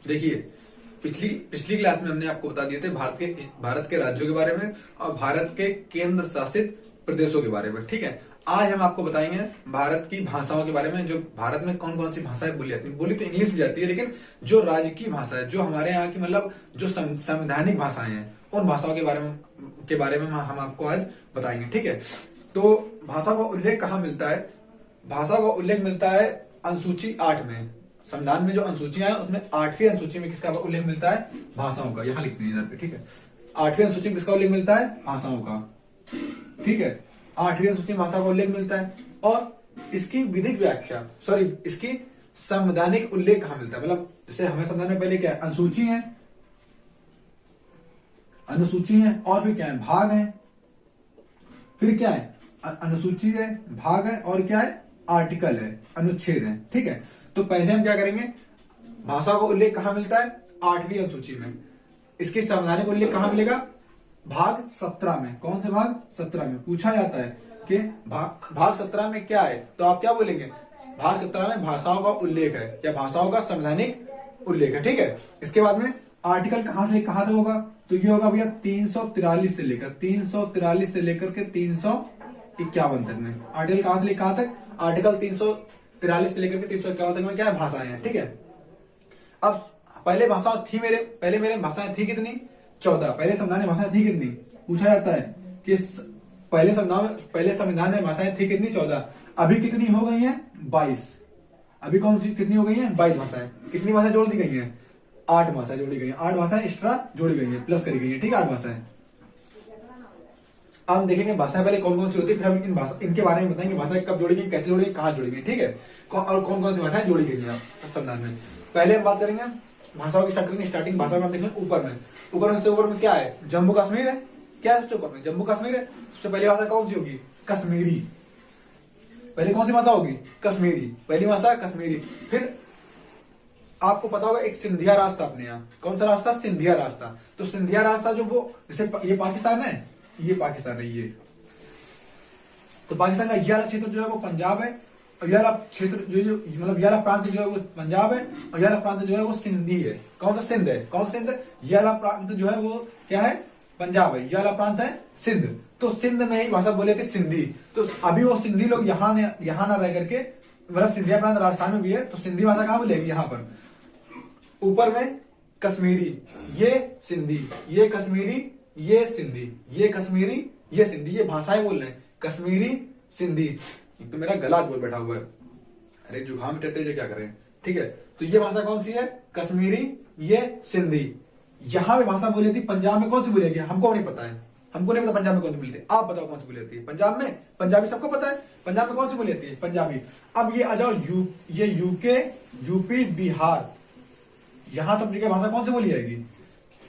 देखिए, पिछली पिछली क्लास में हमने आपको बता दिए थे भारत के राज्यों के बारे में और भारत के केंद्र शासित प्रदेशों के बारे में। ठीक है, आज हम आपको बताएंगे भारत की भाषाओं के बारे में। जो भारत में कौन कौन सी भाषाएं बोली जाती है, बोली तो इंग्लिश भी जाती है, लेकिन जो राज्य की भाषा है, जो हमारे यहाँ की मतलब जो संवैधानिक भाषाएं हैं, उन भाषाओं के बारे में हम आपको आज बताएंगे। ठीक है, तो भाषा का उल्लेख कहाँ मिलता है? भाषा का उल्लेख मिलता है अनुसूची 8 में। संविधान में जो अनुसूचियां हैं उसमें 8वीं अनुसूची में किसका उल्लेख मिलता है? भाषाओं का। यहां लिखते हैं इधर पे। ठीक है, 8वीं अनुसूची में किसका उल्लेख मिलता है? भाषाओं का। ठीक है, 8वीं अनुसूची में भाषा का उल्लेख मिलता है। और इसकी विधिक व्याख्या, सॉरी, इसकी संवैधानिक उल्लेख कहां मिलता है? मतलब जैसे हमें संविधान में पहले क्या है? अनुसूची है, अनुसूची है, और फिर क्या है? भाग है। फिर क्या है? अनुसूची है, भाग है, और क्या है? आर्टिकल है, अनुच्छेद है। ठीक है, तो पहले हम क्या करेंगे? भाषा का उल्लेख कहां मिलता है? 8वीं अनुसूची में। इसकी संवैधानिक उल्लेख कहां मिलेगा? भाग 17 में। कौन से भाग? 17 में। पूछा जाता है कि भाग 17 में क्या है, तो आप क्या बोलेंगे? भाग 17 में भाषाओं का उल्लेख है या भाषाओं का संवैधानिक उल्लेख है। ठीक है, इसके बाद में आर्टिकल कहां से कहां तक होगा? तो ये होगा भैया 343 से लेकर 351 तक में। आर्टिकल कहां से लेकर कहां तक? आर्टिकल 343 से लेकर के 351 तक में क्या है? भाषाएं हैं। ठीक है, अब पहले भाषा थी मेरे भाषाएं थी कितनी? 14। पहले संविधान में भाषाएं थी कितनी? पूछा जाता है कि पहले संविधान में भाषाएं थी कितनी? 14। अभी कितनी हो गई हैं? 22। अभी कौन सी कितनी हो गई हैं? 22 भाषाएं। कितनी भाषाएं जोड़ दी गई हैं? 8 भाषाएं जोड़ी गई हैं। 8 भाषाएं एक्स्ट्रा जोड़ी गई हैं, प्लस करी गई है। ठीक है, 8 भाषाएं। अब हम देखेंगे भाषाएं पहले कौन कौन सी होती है, फिर हम इनके बारे में बताएंगे। भाषाएं कब जोड़ी गई, कैसे जोड़ी गई, कहां जोड़ी गई। ठीक है, और कौन कौन सी भाषाएं जोड़ी गई हैं संविधान में। पहले हम बात करेंगे भाषाओं की, स्टार्टिंग भाषा में हम देखेंगे ऊपर में सबसे ऊपर में क्या है? जम्मू कश्मीर है। क्या है सबसे ऊपर में? जम्मू कश्मीर है। सबसे पहली भाषा कौन सी होगी? कश्मीरी। पहले कौन सी भाषा होगी? कश्मीरी। पहली भाषा कश्मीरी। फिर आपको पता होगा एक सिंधिया रास्ता अपने यहाँ। कौन सा रास्ता? सिंधिया रास्ता। तो सिंधिया रास्ता जो वो, जैसे ये पाकिस्तान है, ये पाकिस्तान है, ये तो पाकिस्तान का ये वाला क्षेत्र जो है वो पंजाब है, और ये वाला क्षेत्र जो मतलब ये वाला प्रांत जो है वो पंजाब है, और ये वाला प्रांत जो है वो सिंधी है। कौन सा? सिंध है। कौन सा? सिंध। ये वाला प्रांत जो है वो क्या है? पंजाब है। ये वाला प्रांत है सिंध। तो सिंध में ही भाषा बोले थे सिंधी। तो अभी वो सिंधी लोग यहाँ ना रह करके, मतलब सिंधिया प्रांत राजस्थान में भी है, तो सिंधी भाषा कहाँ बोलेगी? यहाँ पर ऊपर में कश्मीरी, ये सिंधी, ये कश्मीरी, ये सिंधी, ये कश्मीरी, ये सिंधी। ये भाषाएं बोल रहे हैं, कश्मीरी, सिंधी। तो मेरा गला बोल बैठा हुआ है, अरे जुकाम टट्टे क्या करें। ठीक है, तो ये भाषा कौन सी है? कश्मीरी, ये सिंधी। यहां पे भाषा बोली थी। पंजाब में कौन सी बोलेगी? हमको नहीं पता है। हमको नहीं पता पंजाब में कौन सी बोली थी। आप बताओ कौन सी बोली जाती है पंजाब में? पंजाबी सबको पता है। पंजाब में कौन सी बोली जाती है? पंजाबी। अब ये आ जाओ ये यूके, यूपी, बिहार, यहां तब जगह भाषा कौन सी बोली जाएगी?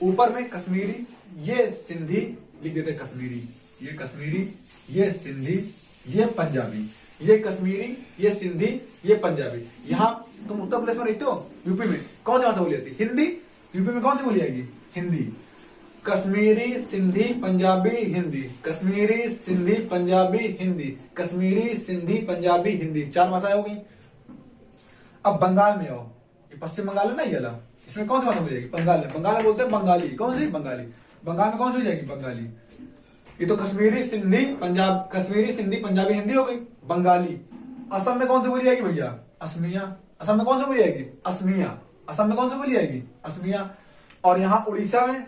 ऊपर में कश्मीरी, ये सिंधी, लिख देते कश्मीरी, ये कश्मीरी, ये सिंधी, ये पंजाबी, ये कश्मीरी, ये सिंधी, ये पंजाबी। यहाँ तुम उत्तर प्रदेश में रहते हो, यूपी में कौन सी भाषा बोली जाती है? हिंदी। यूपी में कौन सी बोली जाएगी? हिंदी। कश्मीरी, सिंधी, पंजाबी, हिंदी। कश्मीरी, सिंधी, पंजाबी, हिंदी। कश्मीरी, सिंधी, पंजाबी, हिंदी। 4 भाषाएं हो गई। अब बंगाल में आओ, ये पश्चिम बंगाल है ना, ये वाला, इसमें कौन सी भाषा बोली जाएगी? बंगाल में बोलते हैं बंगाली। कौन सी? बंगाली। बंगाल में कौन सी हो जाएगी? बंगाली। ये तो कश्मीरी, सिंधी, पंजाबी, हिंदी हो गई। बंगाली। असम में कौन सी बोली जाएगी भैया? असमिया। असम में कौन सी बोली जाएगी? असमिया। असम में कौन सी बोली जाएगी? असमिया। और यहाँ उड़ीसा में,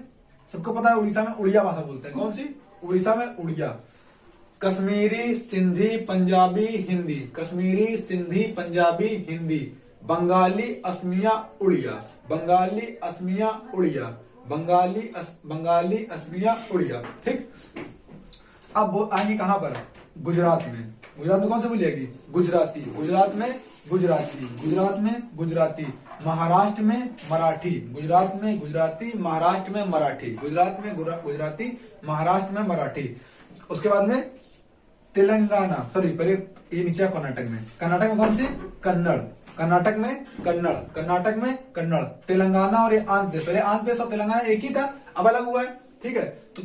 सबको पता है उड़ीसा में उड़िया भाषा बोलते हैं। कौन सी? उड़ीसा में उड़िया। कश्मीरी, सिंधी, पंजाबी, हिंदी। कश्मीरी, सिंधी, पंजाबी, हिंदी। बंगाली, असमिया, उड़िया। बंगाली, असमिया, उड़िया। बंगाली, असमिया, उड़िया। ठीक। अब वो आएंगे कहां पर? गुजरात में। गुजरात में कौन सी बोली जाएगी? गुजराती। गुजरात में गुजराती। गुजरात में गुजराती। महाराष्ट्र में मराठी। गुजरात में गुजराती, महाराष्ट्र में मराठी। गुजरात में गुजराती, महाराष्ट्र में मराठी। उसके बाद में तेलंगाना, सॉरी पहले ये नीचे कर्नाटक में। कर्नाटक में कौन सी? कन्नड़। कर्नाटक में कन्नड़। कर्नाटक में कन्नड़। तेलंगाना और ये आंध्र प्रदेश, पहले आंध्र प्रदेश और तेलंगाना एक ही था, अब अलग हुआ है। ठीक है, तो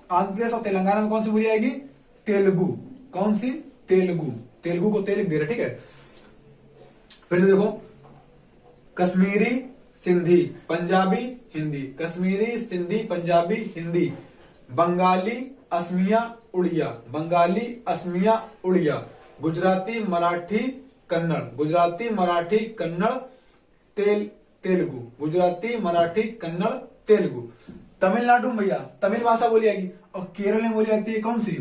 आंध्र प्रदेश और तेलंगाना में कौन सी बोली जाएगी? तेलुगु। कौन सी? तेलुगु। तेलुगु को तेलुगु दे रहे। ठीक है, फिर से देखो, कश्मीरी, सिंधी पंजाबी हिंदी, कश्मीरी सिंधी पंजाबी हिंदी, बंगाली असमिया उड़िया, बंगाली असमिया उड़िया, गुजराती मराठी कन्नड़, गुजराती मराठी कन्नड़ तेलुगु, गुजराती मराठी कन्नड़ तेलुगु। तमिलनाडु में भैया तमिल भाषा बोली जाएगी, और केरल में बोली जाती है कौन सी?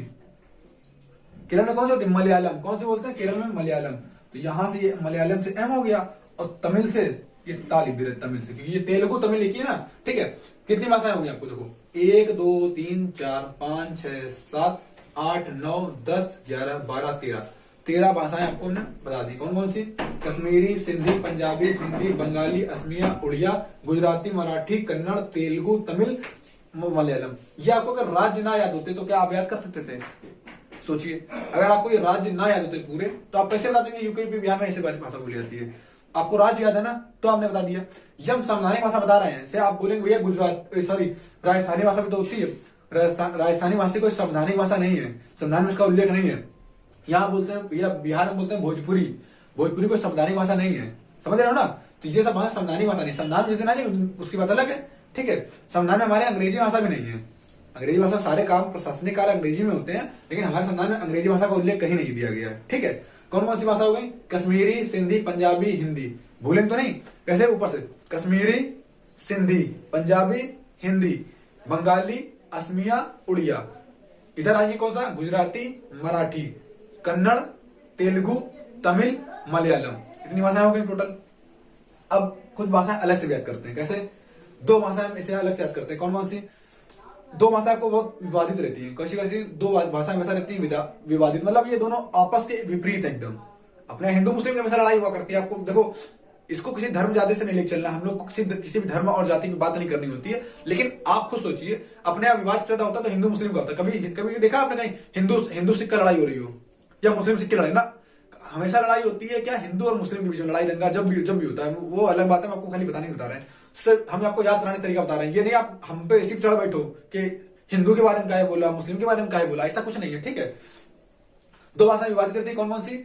केरल में कौन सी होती है? मलयालम। कौन सी बोलते हैं केरल में? मलयालम। तो यहां से ये मलयालम से एम हो गया, और तमिल से ये ता लिख दे रहे तमिल से, क्योंकि ये तेलुगु तमिल लिखी है ना, ठीक है। कितनी भाषाएं होंगी आपको देखो, 1 2 3 4 5 6 7 8 9 10 11 12 13 भाषाएं आपको हमने बता दी। कौन कौन सी? कश्मीरी सिंधी पंजाबी हिंदी बंगाली असमिया उड़िया, गुजराती मराठी कन्नड़ तेलुगु तमिल मलयालम। ये आपको अगर राज्य ना याद होते तो क्या आप याद कर सकते थे? सोचिए, अगर आपको ये राज्य ना याद होते पूरे, तो आप कैसे बता देंगे यूपी बिहार में ऐसे भाषा बोली जाती है? आपको राज्य याद है ना, तो आपने बता दिया। जब संवैधानिक भाषा बता रहे हैं, से आप बोलेंगे भैया गुजरात सॉरी राजस्थानी भाषा भी तो होती है। राजस्थानी भाषा कोई संवैधानिक भाषा नहीं है, संविधान में इसका उल्लेख नहीं है। यहाँ बोलते हैं भैया बिहार में बोलते हैं भोजपुरी, भोजपुरी कोई संवैधानिक भाषा नहीं है, समझ रहे हो ना? तो ये सब भाषा संवैधानिक भाषा नहीं, संविधान जिस दिन आ जाए उसकी बात अलग है, ठीक है। संविधान में हमारे अंग्रेजी भाषा भी नहीं है, अंग्रेजी भाषा सारे काम प्रशासनिक कार्य अंग्रेजी में होते हैं, लेकिन हमारे संविधान में अंग्रेजी भाषा का उल्लेख कहीं नहीं दिया गया है, ठीक है। कौन कौन सी भाषा हो गई? कश्मीरी सिंधी पंजाबी हिंदी, भूलें तो नहीं, कैसे ऊपर से कश्मीरी सिंधी पंजाबी हिंदी बंगाली असमिया उड़िया, इधर आएगी कौन सा? गुजराती मराठी कन्नड़ तेलुगु तमिल मलयालम। इतनी भाषाएं हो गई टोटल। अब कुछ भाषाएं अलग से याद करते हैं, कैसे? 2 भाषाएं इसे अलग से याद करते हैं। कौन कौन सी? 2 भाषा आपको बहुत विवादित रहती है, कैसी कैसी? 2 भाषा हमेशा रहती है विवादित, मतलब ये दोनों आपस के विपरीत है एकदम। अपने हिंदू मुस्लिम की हमेशा लड़ाई हुआ करती है। आपको देखो, इसको किसी धर्म जाति से नहीं लेकर चलना, हम लोग को किसी भी धर्म और जाति की बात नहीं करनी होती है, लेकिन आप खुद सोचिए, अपने आप विवाद ज्यादा होता तो हिंदू मुस्लिम का होता। कभी देखा आपने कहीं हिंदू सिख का लड़ाई हो रही हो या मुस्लिम सिख की लड़ाई? ना, हमेशा लड़ाई होती है क्या? हिंदू और मुस्लिम के बीच में लड़ाई दंगा जब भी होता है, वो अलग बात है, हम आपको खाली बताने बता रहे हैं, सिर्फ हम आपको याद कराने तरीका बता रहे हैं। ये नहीं आप हम पे इसी चढ़ बैठो कि हिंदू के बारे में क्या है बोला, मुस्लिम के बारे में क्या है बोला, ऐसा कुछ नहीं है, ठीक है। 2 भाषा विवादित करती है, कौन कौन सी?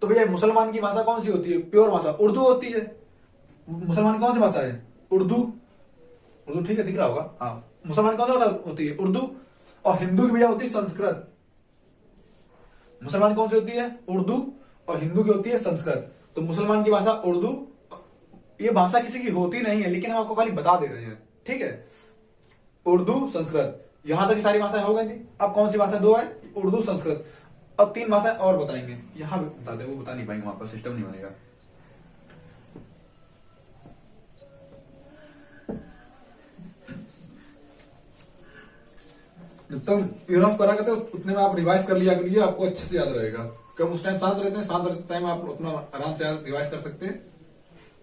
तो भैया मुसलमान की भाषा कौन सी होती है? प्योर भाषा उर्दू होती है। मुसलमान की कौन सी भाषा है? उर्दू। उर्दू, ठीक है, दिख रहा होगा, हाँ। मुसलमान कौन सी भाषा होती है? उर्दू। और हिंदू की भैया होती है संस्कृत। मुसलमान कौन सी होती है? उर्दू, और हिंदू की होती है संस्कृत। तो मुसलमान की भाषा उर्दू, ये भाषा किसी की होती नहीं है, लेकिन हम आपको खाली बता दे रहे हैं, ठीक है। उर्दू संस्कृत, यहां तक सारी भाषाएं हो गई थी। अब कौन सी भाषा 2 है? उर्दू संस्कृत। अब 3 भाषाएं और बताएंगे, यहां बता दे, वो बता नहीं पाएंगे, वहां पर सिस्टम नहीं बनेगा। जब तक इनफ करा करते उतने में आप रिवाइज कर लिया करिए, आपको अच्छे से याद रहेगा। कब उस टाइम शांत रहते हैं, शांत रहते टाइम आप अपना आराम से रिवाइज कर सकते हैं।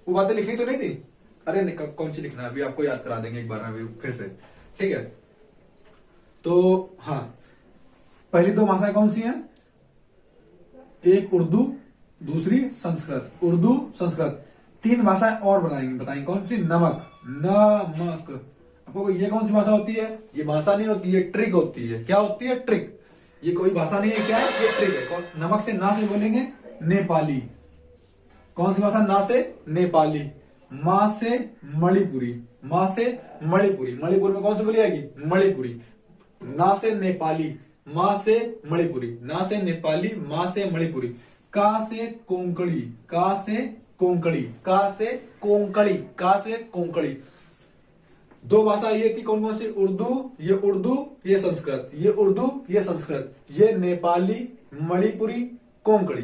वो बातें लिखनी तो नहीं थी, अरे कौन सी लिखना है, अभी आपको याद करा देंगे एक बार में फिर से, ठीक है। तो हाँ, पहली 2 भाषाएं कौन सी हैं? एक उर्दू, दूसरी संस्कृत। उर्दू संस्कृत। 3 भाषाएं और बताएंगे, कौन सी? नमक, नमक। आपको ये कौन सी भाषा होती है? ये भाषा नहीं होती है, ट्रिक होती है। क्या होती है? ट्रिक। ये कोई भाषा नहीं है, क्या है? ये ट्रिक है। नमक से ना से बोलेंगे नेपाली। कौन सी भाषा? ना से नेपाली। माँ से मणिपुरी, माँ से मणिपुरी। मणिपुर में कौन सी बोली जाएगी? मणिपुरी। ना से नेपाली, माँ से मणिपुरी। ना से नेपाली, माँ से मणिपुरी। का से कोंकणी, का से कोंकणी, का से कोंकणी, का से कोंकणी। 2 भाषा ये थी, कौन कौन सी? उर्दू, ये संस्कृत, ये उर्दू, ये संस्कृत। ये नेपाली मणिपुरी कोंकणी,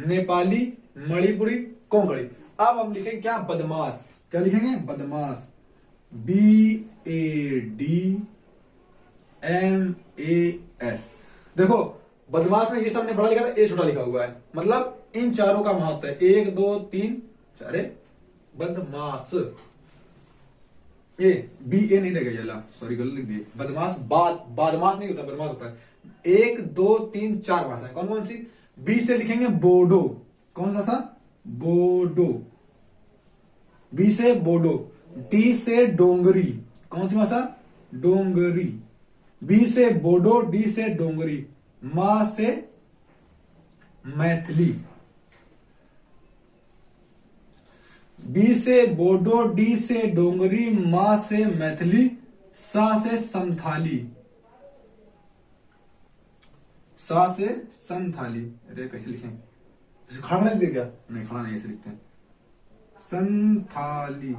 नेपाली मणिपुरी कोंकणी। अब हम लिखेंगे क्या? बदमाश। क्या लिखेंगे? बदमाश। BADMAS। देखो, बदमाश में ये सबने बड़ा लिखा था, ए छोटा लिखा हुआ है, मतलब इन चारों का महत्व है। 1 2 3 4 बदमाश। ये BA नहीं देगा, जला सॉरी गलत लिख दिए। बदमाश, बादमाश नहीं होता, बदमाश होता है। 1 2 3 4 भाषाएं, कौन कौन सी? बी से लिखेंगे बोडो। कौन सा था? बोडो। बी से बोडो। डी से डोंगरी। कौन सी भाषा? डोंगरी। बी से बोडो, डी से डोंगरी। मां से मैथिली। बी से बोडो, डी से डोंगरी, मा से मैथिली, सा से संथाली। सा से संथाली। अरे कैसे लिखें? खड़ा नहीं लिख दिया? नहीं, खड़ा नहीं, ऐसे लिखते हैं संथाली।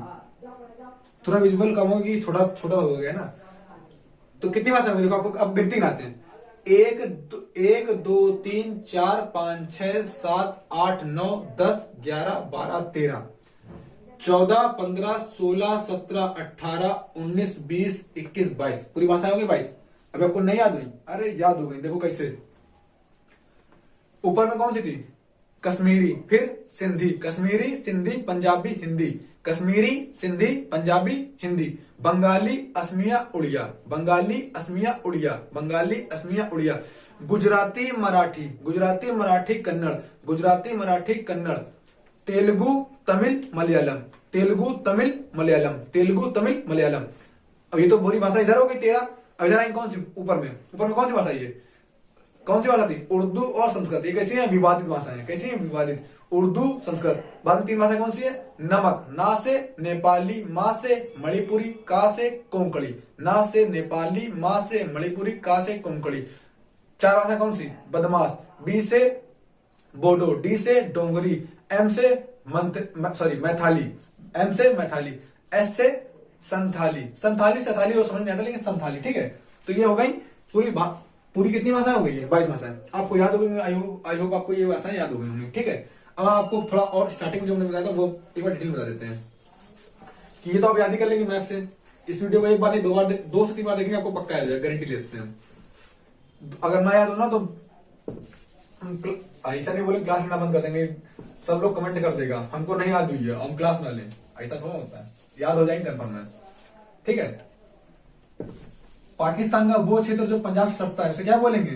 थोड़ा विजुअल कम होगी, थोड़ा छोटा हो गया ना। तो कितनी बार समझ, देखो आपको अब गिनती गिनाते हैं। 1 2 3 4 5 6 7 8 9 10 11 12 13 14 15 16 17 18 19 20 21 22। पूरी भाषा होगी 22। अभी आपको नहीं याद हुई? अरे याद हो गई, देखो कैसे। ऊपर में कौन सी थी? कश्मीरी, फिर सिंधी, कश्मीरी सिंधी पंजाबी हिंदी, कश्मीरी सिंधी पंजाबी हिंदी, बंगाली असमिया उड़िया, बंगाली असमिया उड़िया, बंगाली असमिया उड़िया, गुजराती मराठी, गुजराती मराठी कन्नड़, गुजराती मराठी कन्नड़, तेलुगु तमिल मलयालम, तेलुगु तमिल मलयालम, तेलुगु तमिल मलयालम। अब ये तो पूरी भाषा इधर हो गई 13। अब इधर आई कौन सी? ऊपर में कौन सी भाषा? ये कौन सी भाषा थी? उर्दू और संस्कृत। ये कैसी है? विवादित भाषाएं। कैसी है? विवादित। उर्दू संस्कृत। बाद में 3 भाषा कौन सी है? नमक, ना से नेपाली, मा से मणिपुरी, का से कोंकणी, ना से नेपाली, मा से मणिपुरी, का से कोंकणी। 4 भाषा कौन सी? बदमाश, बी से बोडो, डी से डोंगरी, एम से मैथाली, एम से मैथाली, एस से संथाली। संथाली सथाली वो समझ नहीं आता, लेकिन संथाली। ठीक है, तो ये हो गई पूरी कितनी भाषा हो गई है? 22 भाषाएं। आपको याद हो गई? आई होप आपको ये भाषाएं याद हो गई होंगी। ठीक है, अब आपको थोड़ा और स्टार्टिंग में जो हमने बताया था वो एक बार डिटेल बता देते हैं कि ये तो आप याद ही कर लेंगे मैथ से। इस वीडियो को एक बार नहीं, 2 से 3 बार देखेंगे, आपको पक्का याद हो जाएगा, गारंटी लेते हैं। अगर ना याद हो ना तो ऐसा नहीं बोले क्लास लेना बंद कर देंगे, सब लोग कमेंट कर देगा हमको नहीं याद हुई है, हम क्लास ना लें। ऐसा थोड़ा होता है, याद हो जाएंगे कंफर्म है। ठीक है, पाकिस्तान का वो क्षेत्र जो पंजाब से सटता है उसे क्या बोलेंगे?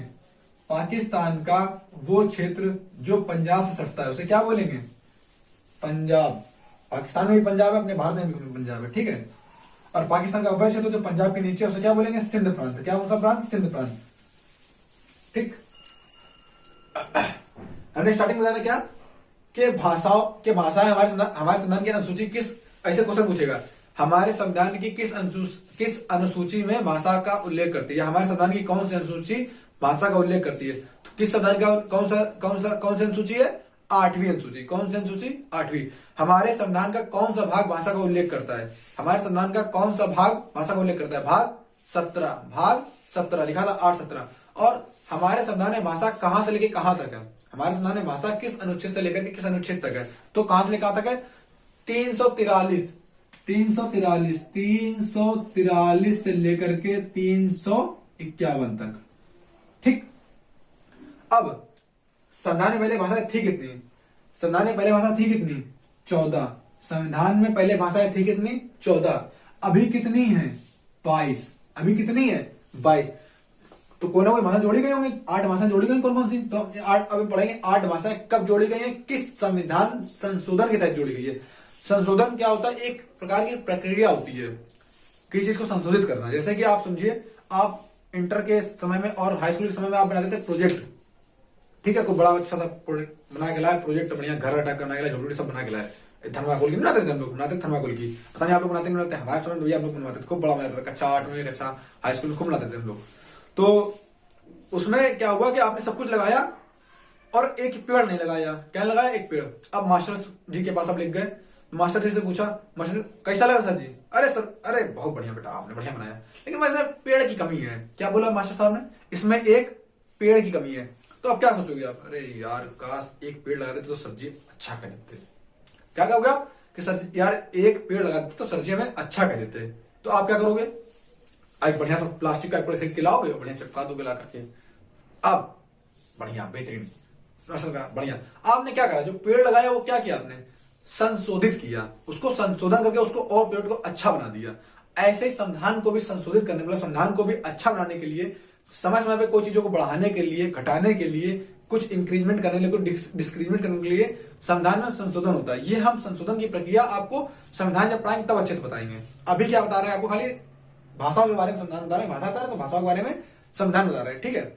पाकिस्तान का वो क्षेत्र जो पंजाब से सटता है उसे क्या बोलेंगे? पंजाब। पाकिस्तान में भी पंजाब है, अपने भारत में भी पंजाब है। ठीक है, और पाकिस्तान का वह क्षेत्र जो पंजाब के नीचे उसे क्या बोलेंगे? सिंध प्रांत। क्या कौन सा प्रांत? सिंध प्रांत। ठीक, हमने स्टार्टिंग में बताया क्या कि भाषाएं हमारे संविधान की अनुसूची किस, ऐसे क्वेश्चन पूछेगा, हमारे संविधान की किस अनुसूची में भाषा का उल्लेख करती है? हमारे संविधान की कौन सी अनुसूची भाषा का उल्लेख करती है? तो किस संविधान का कौन सी अनुसूची है? 8वीं अनुसूची। कौन सी अनुसूची? 8वीं। हमारे संविधान का कौन सा भाग भाषा का उल्लेख करता है? हमारे संविधान का कौन सा भाग भाषा का उल्लेख करता है? भाग 17। भाग 17 लिखा था 8-17। और हमारे संविधान में भाषा कहां से लेके कहां तक है? हमारे संविधान में भाषा किस अनुच्छेद से लेकर के किस अनुच्छेद तक है? तो कहां से लेकर कहां तक है? 343 से लेकर के 351 तक। ठीक, अब संविधान में पहले भाषा थी कितनी? संविधान में पहले भाषा थी कितनी? 14। संविधान में पहले भाषाएं थी कितनी? 14। अभी कितनी है? 22। अभी कितनी है? 22। तो कोई ना कोई भाषा जोड़ी गई होंगी, 8 भाषा जोड़ी गई। कौन सी? तो 8 अभी पढ़ेंगे। 8 भाषाएं कब जोड़ी गई है? किस संविधान संशोधन के तहत जोड़ी गई है? संशोधन क्या होता है? एक प्रकार की प्रक्रिया होती है किसी चीज को संशोधित करना। जैसे कि आप समझिए, आप इंटर के समय में और हाई स्कूल के समय में आप बनाते थे प्रोजेक्ट। ठीक है, कोई बड़ा अच्छा सा प्रोजेक्ट बना के लाए, प्रोजेक्ट बढ़िया घर अटैक करना के झोपड़ी सब बना के लाए। थर्माकोल की बनाते थे हम लोग, बनाते थर्माकोल की। पता नहीं आप लोग बनाते नहीं बनाते, हमारे समय भैया हम लोग बनवाते थे, खूब बड़ा बनाते थे। कक्षा 8 में, कक्षा हाई स्कूल में खूब बनाते थे हम लोग। तो उसमें क्या हुआ कि आपने सब कुछ लगाया और एक पेड़ नहीं लगाया। क्या लगाया? एक पेड़। अब मास्टर जी के पास आप लिख गए, मास्टर जी से पूछा, मास्टर कैसा लगा सर जी? अरे सर, अरे बहुत बढ़िया बेटा, आपने बढ़िया बनाया, लेकिन इसमें पेड़ की कमी है। क्या बोला मास्टर साहब ने? इसमें एक पेड़ की कमी है। तो अब क्या सोचोगे आप? अरे यार, काश एक पेड़ लगा देते तो सर जी अच्छा कह देते। क्या कहोगे आप कि सर यार एक पेड़ लगा देते तो सर जी हमें अच्छा कह देते। तो आप क्या करोगे? एक बढ़िया सा प्लास्टिक का पेड़ खरीद के लाओगे, बढ़िया चिपका दोगे ला करके। अब बढ़िया बेहतरीन बढ़िया, आपने क्या करा? जो पेड़ लगाया वो क्या किया आपने? संशोधित किया, उसको संशोधन करके उसको और पेड़ को अच्छा बना दिया। ऐसे ही संविधान को भी संशोधित करने, मतलब संविधान को भी अच्छा बनाने के लिए, समय समय पे कोई चीजों को बढ़ाने के लिए, घटाने के लिए, कुछ इंक्रीजमेंट करने के लिए, कुछ डिस्क्रीजमेंट करने के लिए संविधान में संशोधन होता है। ये हम संशोधन की प्रक्रिया आपको संविधान जब पढ़ाएंगे तब अच्छे से बताएंगे। अभी क्या बता रहे हैं आपको? खाली भाषाओं के बारे में संविधान बता रहे हैं, भाषा बता रहे हैं तो भाषाओं के बारे में संविधान बता रहे हैं। ठीक है,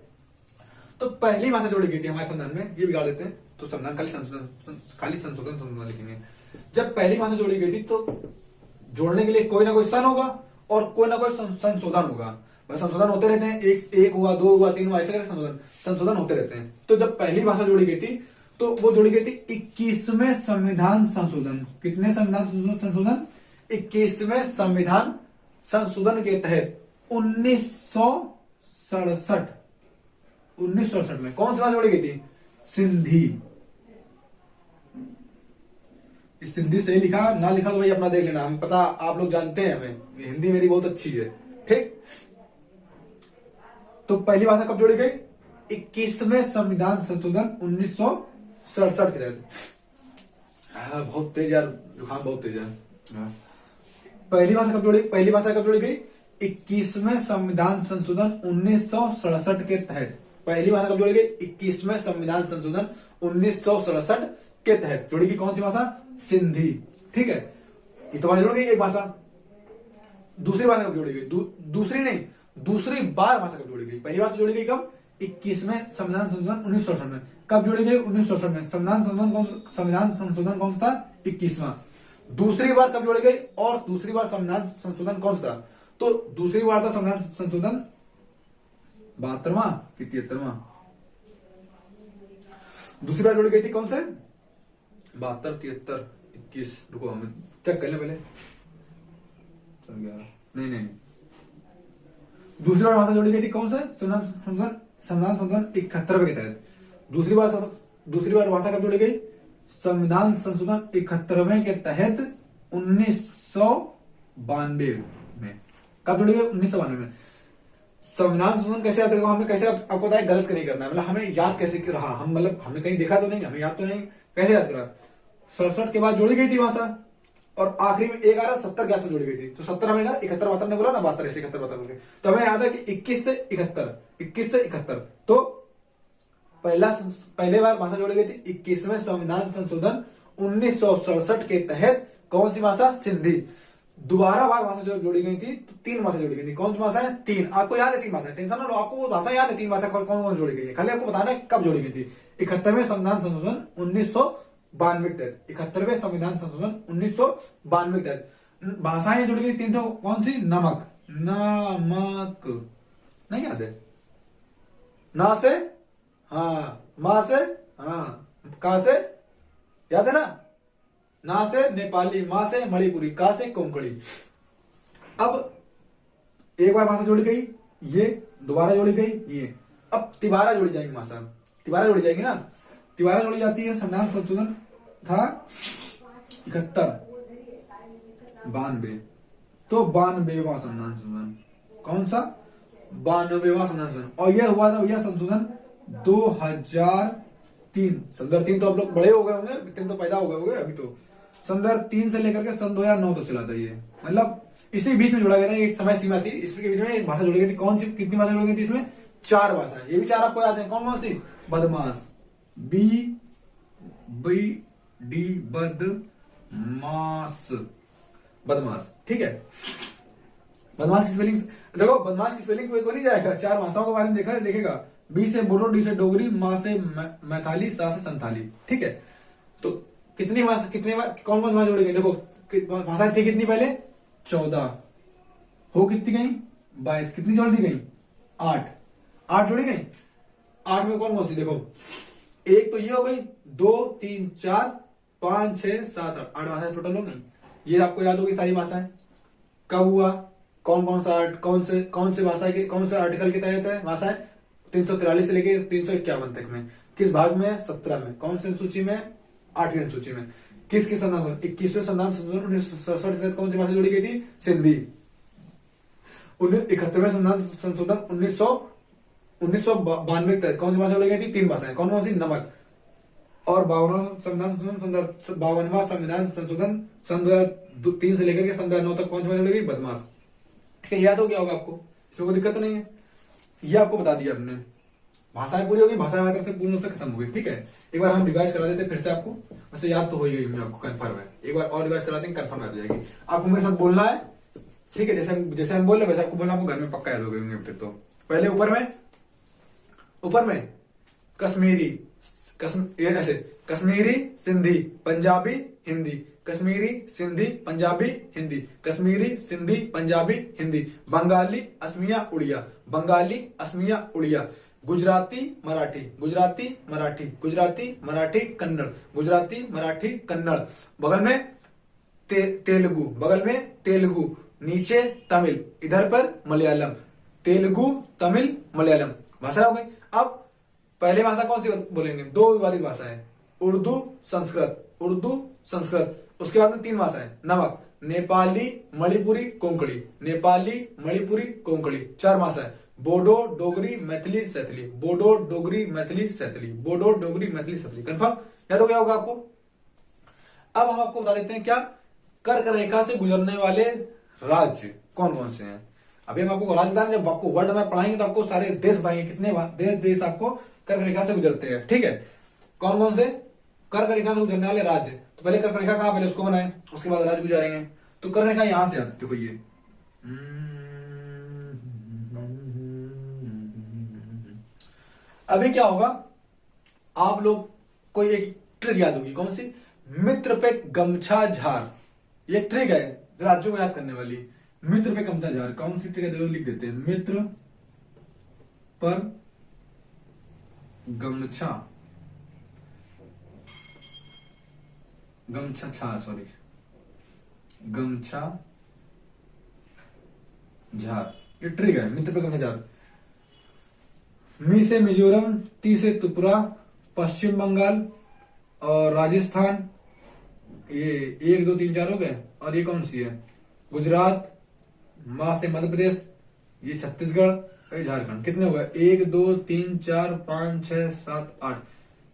तो पहली भाषा जोड़ी गई थी हमारे संविधान में, ये बिगाड़ देते हैं। तो संविधान खाली संशोधन लिखेंगे। जब पहली भाषा जोड़ी गई थी तो जोड़ने के लिए कोई ना कोई सन होगा और कोई ना कोई संशोधन होगा। संशोधन होते रहते हैं, एक हुआ, 2 हुआ, 3 हुआ, ऐसे करके संशोधन होते रहते हैं। तो जब पहली भाषा जोड़ी गई थी तो वो जोड़ी गई थी 21वें संविधान संशोधन। कितने संविधान संशोधन? 21वें संविधान संशोधन के तहत 1967 में कौन सी भाषा जोड़ी गई थी? सिंधी। इस सिंधी सही लिखा ना लिखा तो भाई अपना देख लेना, हमें पता, आप लोग जानते हैं, हमें हिंदी मेरी बहुत अच्छी है, ठीक। तो पहली भाषा कब जोड़ी गई? 21वें संविधान संशोधन 1967 के तहत। बहुत तेज यार, जुकाम बहुत तेज है। पहली भाषा कब जोड़ी गई? 21वें संविधान संशोधन 1967 के तहत। पहली भाषा कब जोड़ी गई? 21वें संविधान संशोधन 1967 के तहत जोड़ी गई। कौन सी भाषा? सिंधी, ठीक है। ये तो भाषा जोड़ गई एक भाषा। दूसरी भाषा कब जोड़ी गई? दूसरी बार भाषा कब जोड़ी गई? पहली बार तो जोड़ी गई कब? 21वें संविधान संशोधन 1967 में। कब जोड़ी गई? 1967 में। संविधान संशोधन कौन सा था? 21वां। दूसरी बार कब जोड़ी गई? और दूसरी बार संविधान संशोधन कौन सा था? तो दूसरी बार था संविधान संशोधन 72वां कि 73वां? दूसरी बार जोड़ी गई थी कौन से? 72, 73, 21। रुको हम चेक कर लें पहले। नहीं, दूसरी बार भाषा जोड़ी गई थी कौन से? संविधान संशोधन 71 के तहत। दूसरी बार भाषा कब जोड़ी गई? संविधान संशोधन 71वें के तहत 1992 में। कब जोड़ी गई? 1992 में। संविधान संशोधन कैसे याद रखा? हमने कैसे आपको बताया, गलत नहीं करना है, मतलब हमें याद कैसे रहा, हम मतलब हमने कहीं देखा तो नहीं, हमें याद तो नहीं, कैसे याद करा? 67 के बाद जोड़ी गई थी भाषा और आखिरी में एक आ रहा 70 के आसपास जोड़ी गई थी। तो 70 हमें 71 ने बोला ना, 72 ऐसे 71 तो हमें याद है कि 21 से 71। तो पहले बार भाषा जोड़ी गई थी 21वें संविधान संशोधन 1967 के तहत। कौन सी भाषा? सिंधी। दोबारा बार भाषा जोड़ी गई थी तो 3 भाषा जोड़ी गई थी। कौन सी भाषा है? 3। आपको याद है 3 भाषा? टेंशन ना लो, आपको वो भाषा याद है 3 भाषा कौन जोड़ी गई है, खाली आपको बताना है कब जोड़ी गई थी। 71वें संविधान संशोधन 1992 के तहत। 71वें संविधान संशोधन 1992 के तहत भाषाएं जोड़ी गई 3 ठो। कौन सी? नमक नहीं याद है? ना से हाँ, माँ से हाँ, कहा से याद है ना? ना से नेपाली, माँ से मणिपुरी, का से कोंकणी। अब एक बार भाषा जोड़ी गई, ये दोबारा जोड़ी गई, ये अब तिबारा जोड़ी जाएंगी भाषा। तिबारा जोड़ी जाएगी ना, तिबारा जोड़ी जाती है। संविधान संशोधन था 71, 92, तो 92वां संविधान संशोधन। कौन सा? 92वां संविधान संशोधन। और यह हुआ था भैया संशोधन 2003। सन 2003 तो आप लोग बड़े हो गए होंगे, इतने तो पैदा हो गए होंगे अभी तो। सन 2003 से लेकर के सन 2009 तक चला था ये, मतलब इसी बीच में जोड़ा गया था, एक समय सीमा थी, इसके बीच में एक भाषा जोड़ी गई थी। कौन सी? कितनी भाषा जोड़ी गई थी इसमें? 4 भाषाएं। ये भी 4 आपको याद है। कौन सी? बदमाश, बदमाश, ठीक है। बदमाश की स्पेलिंग देखो, बदमाश की स्पेलिंग कोई नहीं जाएगा, 4 भाषाओं के बारे में देखेगा। बी से बोडो, डी से डोगरी, माँ से मैथाली, सा से संथाली, ठीक है। तो कितनी भाषा, कौन भाषा जोड़ी गई? देखो भाषा थी कितनी पहले? 14 हो कितनी गई? 22। कितनी जोड़ दी गई? 8 जोड़ी गई। 8 में कौन सी? देखो एक तो ये हो गई, 2, 3, 4, 5, 6, 7, 8 भाषाएं टोटल हो गई। ये आपको याद होगी सारी भाषाएं। कब हुआ? कौन से भाषा के कौन से आर्टिकल के तहत है भाषाएं? 343 से लेके 351 तक में। किस भाग में? 17 में। कौन सी अनुसूची में? 8वीं अनुसूची में। किस संविधान? 21वें संविधान संशोधन 1967 के तहत कौन सी भाषा जोड़ी गई थी? सिंधी। 71वें संविधान संशोधन 1992 के तहत कौन सी भाषा जोड़ी गई थी? 3 भाषाएं। कौन सी? नमक। और 52वां संविधान संशोधन सन 2003 से लेकर के सन 2009 तक कौन सी भाषा जोड़ी गई? बदमाश। ठीक है, याद हो गया होगा आपको, इसमें कोई दिक्कत तो नहीं है। ये आपको बता दिया हमने। भाषाएं पूरी होगी, भाषा हमारी तरफ से पूर्ण रूप से खत्म हो गई, ठीक है। एक बार हम रिवाइज करा देते फिर से आपको, वैसे याद तो हो ही गई होगी आपको, कंफर्म है। एक बार और रिवाइज करा देंगे, कंफर्म याद हो जाएगी। आपको मेरे साथ बोलना है, ठीक है। जैसे हम बोल रहे वैसे आपको बोलना, आपको घर में पक्का याद हो गई होंगे। तो पहले ऊपर में कश्मीरी, ये ऐसे कश्मीरी, सिंधी, पंजाबी, हिंदी, कश्मीरी, सिंधी, पंजाबी, हिंदी, कश्मीरी, सिंधी, पंजाबी, हिंदी, बंगाली, असमिया, उड़िया, बंगाली, असमिया, उड़िया, गुजराती, मराठी, गुजराती, मराठी, गुजराती, मराठी, कन्नड़, गुजराती, मराठी, कन्नड़, बगल में तेलुगु, बगल में तेलुगु, नीचे तमिल, इधर पर मलयालम, तेलुगु, तमिल, मलयालम भाषा हो गई। अब पहले भाषा कौन सी बोलेंगे? दो विवादित भाषा है, उर्दू, संस्कृत, उर्दू, संस्कृत। उसके बाद में 3 भाषाएं, नमक, नेपाली, मणिपुरी, कोंकणी, नेपाली, मणिपुरी, कोंकणी। 4 भाषाएं, बोडो, डोगरी, मैथिली, सैथली, बोडो, डोगरी, मैथिली, सैथली, बोडो, डोगरी, मैथिली, सैथली। कंफर्म याद हो गया होगा आपको। अब हम आपको बता देते हैं क्या कर्क रेखा से गुजरने वाले राज्य कौन कौन से हैं। अभी हम आपको राज्य बता रहे हैं, जब आपको वर्ड में पढ़ाएंगे तो आपको सारे देश बताएंगे कितने देश आपको कर्क रेखा से गुजरते हैं। ठीक है, कौन कौन से कर्क रेखा से गुजरने वाले राज्य। तो पहले कर्क रेखा कहां, पहले उसको बनाए, उसके बाद राज्य गुजारेंगे। तो कर्क रेखा यहां से आती, देखो ये अभी क्या होगा, आप लोग को एक ट्रिक याद होगी, कौन सी? मित्र पे गमछा झार, ये ट्रिक है राज्यों को याद करने वाली। मित्र पे गमछा झार कौन सी ट्रिक है, जरूर लिख देते हैं। मित्र पर गमछा, गमछा झार, सॉरी, गमछा झार, ये ट्रिक है। मित्र पे गमछा झार, मी से मिजोरम, ती से त्रिपुरा, पश्चिम बंगाल और राजस्थान, ये 1 2 3 4 हो गए। और ये कौन सी है? गुजरात, मा से मध्य प्रदेश, ये छत्तीसगढ़, ये झारखंड। कितने हो गए? 1 2 3 4 5 6 7 8,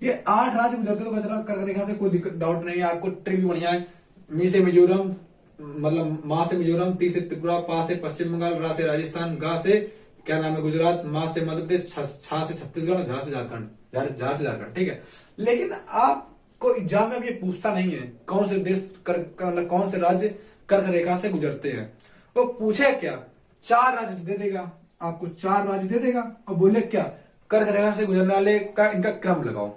ये 8 राज्य गुजरते। तो कर्क रेखा से कोई दिक्कत डाउट नहीं है, आपको ट्रिक भी बढ़िया है। मी से मिजोरम, मतलब मा से मिजोरम, ती से त्रिपुरा, पा से पश्चिम बंगाल, रा से राजस्थान, गा से क्या नाम है गुजरात, मा से मध्य प्रदेश, छा से छत्तीसगढ़, झा से झारखंड, झा से झारखंड। ठीक है, लेकिन आपको एग्जाम में अब ये पूछता नहीं है कौन से देश मतलब कौन से राज्य कर्क रेखा से गुजरते हैं। वो पूछे क्या, 4 राज्य दे देगा आपको, 4 राज्य दे देगा और बोले क्या कर्क रेखा से गुजरने वाले का इनका क्रम लगाओ,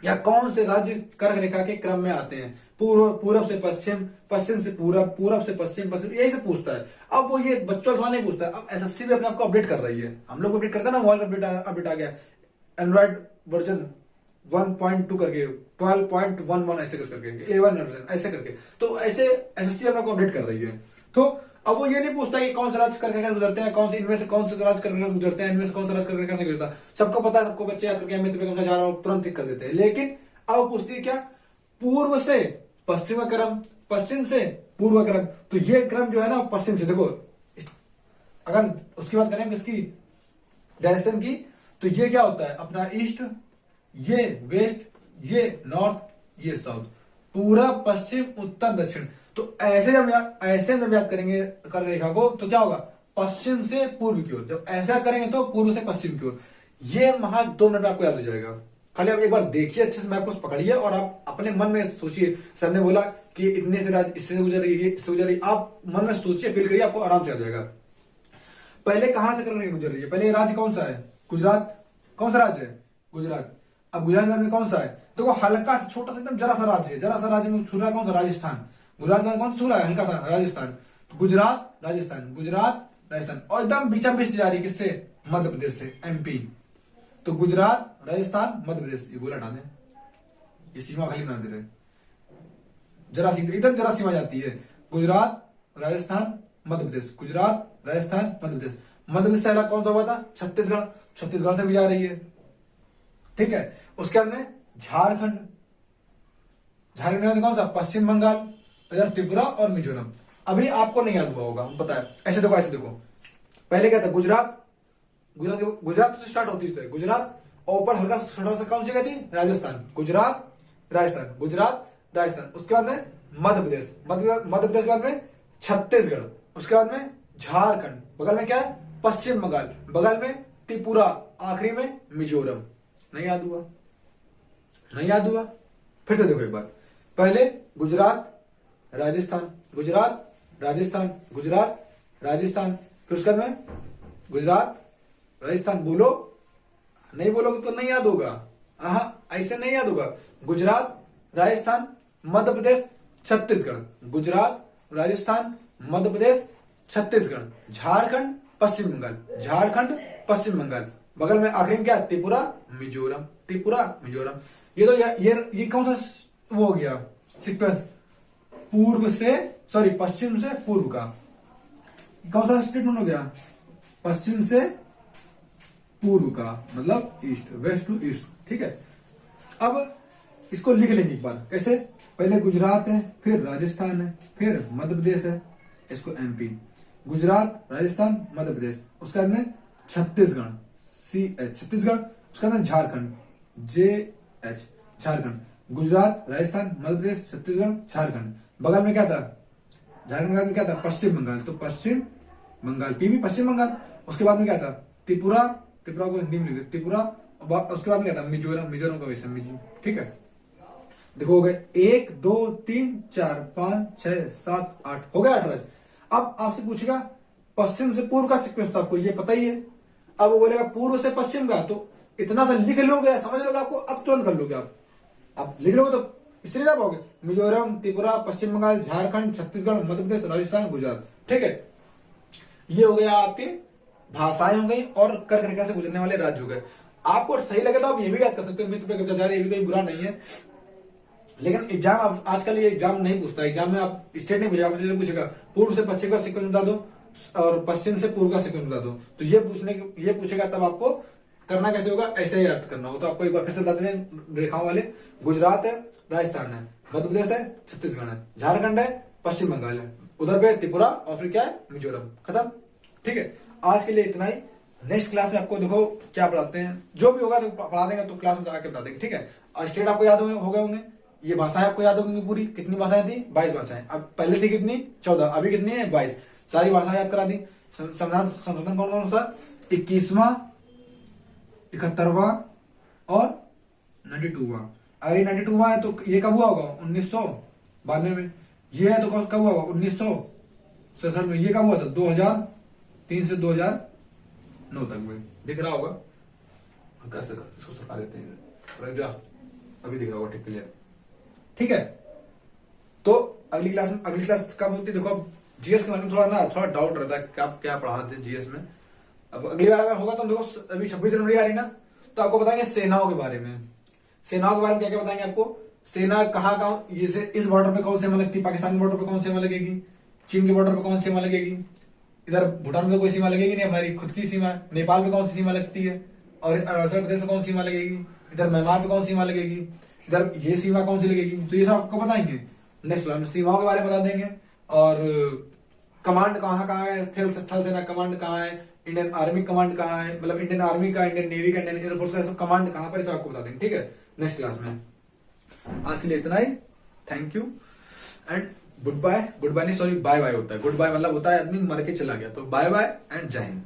या कौन से राज्य कर्क रेखा के क्रम में आते हैं, पूर्व से पश्चिम, पश्चिम से पूरब, पूरब से पश्चिम, पश्चिम, यही से पूछता है। अब वो ये बच्चों सवाल नहीं पूछता है। अब एसएससी भी अपने आपको अपडेट कर रही है, हम लोग अपडेट करते हैं ना, मोबाइल अपडेट आ गया, एंड्रॉइड वर्जन 1.2 करके, 12.11 ऐसे कुछ करके, 11 वर्जन ऐसे करके, तो ऐसे एसएससी अपने आपको अपडेट कर रही है। तो अब वो ये नहीं पूछता कि कौन सा राज्य कर्क रेखा से गुजरते हैं, कौन से इनमें से कौन से राज्य कर्क रेखा से गुजरते हैं, इनमें से कौन सा राज्य कर्क रेखा से नहीं गुजरता। सबको पता है, सबको बच्चे याद करके मित्र पे गमछा झार और तुरंत टिक कर देते हैं। लेकिन अब पूछती है क्या, पूर्व से पश्चिम क्रम, पश्चिम से पूर्व क्रम। तो ये क्रम जो है ना पश्चिम से, देखो अगर उसकी बात करें इसकी डायरेक्शन की, तो ये क्या होता है अपना ईस्ट, ये वेस्ट, ये नॉर्थ, ये साउथ, पूरब, पश्चिम, उत्तर, दक्षिण। तो ऐसे जब याद करेंगे कर्क रेखा को तो क्या होगा, पश्चिम से पूर्व की ओर। जब ऐसा याद करेंगे तो पूर्व से पश्चिम की ओर। ये महा 2 मिनट में आपको याद हो जाएगा। खाली आप एक बार देखिए अच्छे से मैप को पकड़िए और आप अपने मन में सोचिए। सर ने बोला कि इतने से राज्य इससे गुजर रही है, इससे गुजर रही है, आप मन में सोचिए, फील करिए, आपको आराम से आ जाएगा। पहले कहां से कर्क रेखा गुजर रही है, पहले राज्य कौन सा है, गुजरात। कौन सा राज्य है, गुजरात। अब गुजरात में कौन सा है, देखो हल्का सा छोटा सा एकदम जरा सा राज्य है, जरा सा राज्य में छू रहा है कौन सा, राजस्थान। गुजरात में कौन छू रहा है, हल्का सा, राजस्थान। तो गुजरात, राजस्थान, गुजरात, राजस्थान, और एकदम बीचा बीच जा रही है किससे, मध्य प्रदेश से, एमपी। तो गुजरात, राजस्थान, मध्य प्रदेश, ये गोला हटा दें, ये सीमा खाली बना दे रहे, जरा सी एकदम जरा सीमा जाती है, गुजरात, राजस्थान, मध्य प्रदेश, गुजरात, राजस्थान, मध्य प्रदेश। मध्य प्रदेश से अलग कौन सा हुआ था, छत्तीसगढ़, छत्तीसगढ़ से भी जा रही है। ठीक है, उसके बाद में झारखंड, झारखंड कौन सा, पश्चिम बंगाल, इधर त्रिपुरा और मिजोरम। अभी आपको नहीं याद हुआ होगा, पता है। ऐसे देखो, ऐसे देखो, पहले क्या था, गुजरात, गुजरात से स्टार्ट होती है, गुजरात, और ऊपर हल्का छोटा सा कौन सी गई थी, राजस्थान, गुजरात, राजस्थान, गुजरात, राजस्थान। उसके बाद में मध्य प्रदेश, मध्य प्रदेश के बाद में छत्तीसगढ़, उसके बाद में झारखंड, बगल में क्या है, पश्चिम बंगाल, बगल में त्रिपुरा, आखिरी में मिजोरम। नहीं याद हुआ, नहीं याद हुआ, फिर से देखो एक बार। पहले गुजरात, राजस्थान, गुजरात, राजस्थान, गुजरात, राजस्थान, फिर उसके बाद में गुजरात, राजस्थान। बोलो, नहीं बोलोगे तो नहीं याद होगा। हाँ, ऐसे नहीं याद होगा। गुजरात, राजस्थान, मध्य प्रदेश, छत्तीसगढ़। गुजरात, राजस्थान, मध्य प्रदेश, छत्तीसगढ़, झारखंड, पश्चिम बंगाल। झारखंड, पश्चिम बंगाल, बगल में आखिरी में क्या, त्रिपुरा, मिजोरम। त्रिपुरा, मिजोरम। ये तो ये कौन सा वो हो गया सीक्वेंस, पूर्व से, सॉरी पश्चिम से पूर्व का। कौन सा स्टेटमेंट हो गया, पश्चिम से पूर्व का, मतलब ईस्ट, वेस्ट टू ईस्ट। ठीक है, अब इसको लिख लेंगे एक बार। कैसे, पहले गुजरात है, फिर राजस्थान है, फिर मध्य प्रदेश है, इसको एमपी। गुजरात, राजस्थान, मध्य प्रदेश, उसके बाद में छत्तीसगढ़, CH छत्तीसगढ़, उसका नाम झारखंड, JH झारखंड। गुजरात, राजस्थान, मध्य प्रदेश, छत्तीसगढ़, झारखंड, बगल में क्या था, झारखंड में क्या था, पश्चिम बंगाल, तो पश्चिम बंगाल, PB पश्चिम बंगाल। उसके बाद में क्या था, त्रिपुरा, त्रिपुरा को हिंदी में लिखते त्रिपुरा। उसके बाद में क्या था, मिजोरम, मिजोरम का वैसे मिजो। ठीक है, देखो हो गए 1 2 3 4 5 6 7 8, हो गया 8 राज्य। अब आपसे पूछेगा पश्चिम से पूर्व का सीक्वेंस, तो आपको ये पता ही है। अब वो बोलेगा पूर्व से पश्चिम का, तो इतना सा लिख लोगे, समझ लोगे, आपको अब तुरंत कर लोगे आप लिख लोगे तो इसलिए क्या पाओगे, मिजोरम, त्रिपुरा, पश्चिम बंगाल, झारखंड, छत्तीसगढ़, मध्य प्रदेश, राजस्थान, गुजरात। ठीक है, ये हो गया आपके भाषाएं हो गई और कर करके से गुजरने वाले राज्य हो गए। आपको सही लगे तो आप ये भी याद कर सकते हो, मित्र पे कविताचार्य, ये भी कोई बुरा नहीं है। लेकिन एग्जाम आजकल ये एग्जाम नहीं पूछता, एग्जाम में आप स्टेट नहीं पूछेगा, पूछेगा पूर्व से पश्चिम का सीक्वेंस बता दो और पश्चिम से पूर्व का सीक्वेंस बता दो। तो ये पूछेगा, तब आपको करना कैसे होगा, ऐसे ही याद करना होगा। तो आपको एक बार फिर से बता देते हैं रेखाओं वाले, गुजरात है, राजस्थान है, मध्य प्रदेश है, छत्तीसगढ़ है, झारखंड है, पश्चिम बंगाल है, उधर पे त्रिपुरा और फिर क्या है, मिजोरम। खत्म। ठीक है, आज के लिए इतना ही। नेक्स्ट क्लास में आपको देखो क्या पढ़ाते हैं, जो भी होगा तो पढ़ा देंगे, तो क्लास में आके बता देंगे। ठीक है, और स्टेट आपको याद हो गए होंगे, ये भाषाएं आपको याद होंगी पूरी। कितनी भाषाएं थी, 22 भाषाएं। अब पहले थी कितनी, 14, अभी कितनी है, 22। सारी भाषाएं याद करा दी। संविधान संशोधन कौन कौन सा, 21वां, 71वां और 92वां। अगर ये 92वां है तो ये कब हुआ होगा, 1992 में। ये है तो कब हुआ होगा, 1967 में। ये कब हुआ था, 2003 से 2009 तक में। दिख रहा होगा, कैसे इसको सरका देते हैं, अभी दिख रहा होगा, ठीक क्लियर। ठीक है, तो अगली क्लास कब होती है, देखो जीएस के बारे में थोड़ा डाउट रहता है, आप क्या पढ़ाते हैं जीएस में। अब अगली बार अगर होगा तो देखो, अभी 26 जनवरी आ रही ना, तो आपको बताएंगे सेनाओं के बारे में। सेनाओं के बारे में क्या क्या बताएंगे आपको, सेना कहाँ जैसे इस बॉर्डर पे कौन सी सीमा लगती है, पाकिस्तान के बॉर्डर पे कौन सी सीमा लगेगी, चीन के बॉर्डर पे कौन सी सीमा लगेगी, इधर भूटान में कोई सीमा लगेगी नहीं, हमारी खुद की सीमा। नेपाल पे कौन सी सीमा लगती है, और अरुणाचल प्रदेश में कौन सी सीमा लगेगी, इधर म्यांमार पे कौन सी सीमा लगेगी, इधर ये सीमा कौन सी लगेगी। तो ये सब आपको बताएंगे नेक्स्ट क्लास में, सीमाओं के बारे में बता देंगे। और कमांड कहाँ है, थल सेना कमांड कहाँ है, इंडियन आर्मी कमांड कहाँ है, मतलब इंडियन आर्मी का, इंडियन नेवी का, इंडियन एयरफोर्स का सब कमांड कहाँ पर है, आपको बता देंगे। ठीक है, नेक्स्ट क्लास में। आज के लिए इतना ही, thank you and good bye. Good bye नहीं, सॉरी, बाय बाय होता है। गुड बाय मतलब होता है आदमी मर के चला गया, तो बाय बाय एंड जय हिंद।